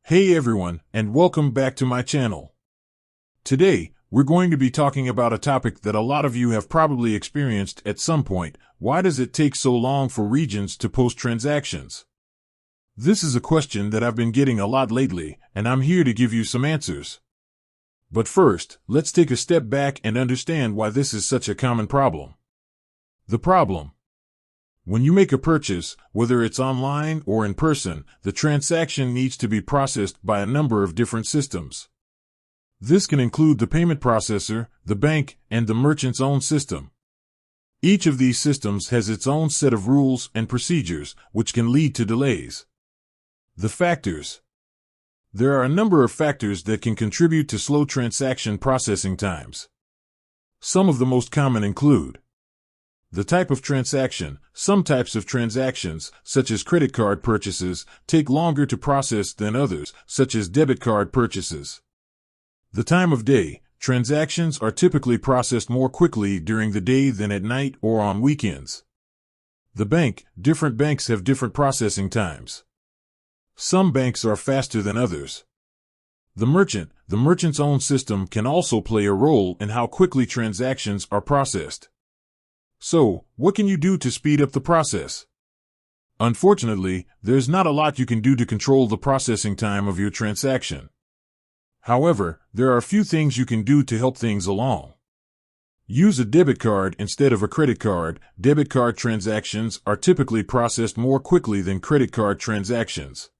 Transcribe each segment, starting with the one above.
Hey everyone, and welcome back to my channel. Today, we're going to be talking about a topic that a lot of you have probably experienced at some point. Why does it take so long for regions to post transactions? This is a question that I've been getting a lot lately, and I'm here to give you some answers. But first, let's take a step back and understand why this is such a common problem. The problem. When you make a purchase, whether it's online or in person, the transaction needs to be processed by a number of different systems. This can include the payment processor, the bank, and the merchant's own system. Each of these systems has its own set of rules and procedures, which can lead to delays. The factors. There are a number of factors that can contribute to slow transaction processing times. Some of the most common include the type of transaction. Some types of transactions, such as credit card purchases, take longer to process than others, such as debit card purchases. The time of day. Transactions are typically processed more quickly during the day than at night or on weekends. The bank. Different banks have different processing times. Some banks are faster than others. The merchant. The merchant's own system can also play a role in how quickly transactions are processed. So, what can you do to speed up the process? Unfortunately, there's not a lot you can do to control the processing time of your transaction. However, there are a few things you can do to help things along. Use a debit card instead of a credit card. Debit card transactions are typically processed more quickly than credit card transactions.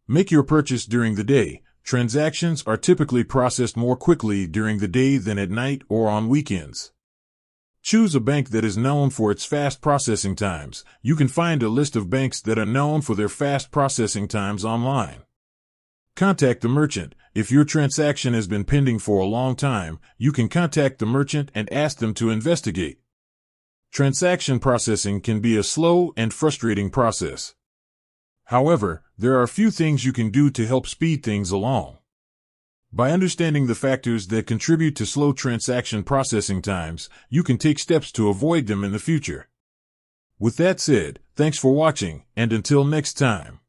Make your purchase during the day. Transactions are typically processed more quickly during the day than at night or on weekends. Choose a bank that is known for its fast processing times. You can find a list of banks that are known for their fast processing times online. Contact the merchant. If your transaction has been pending for a long time, you can contact the merchant and ask them to investigate. Transaction processing can be a slow and frustrating process. However, there are a few things you can do to help speed things along. By understanding the factors that contribute to slow transaction processing times, you can take steps to avoid them in the future. With that said, thanks for watching, and until next time.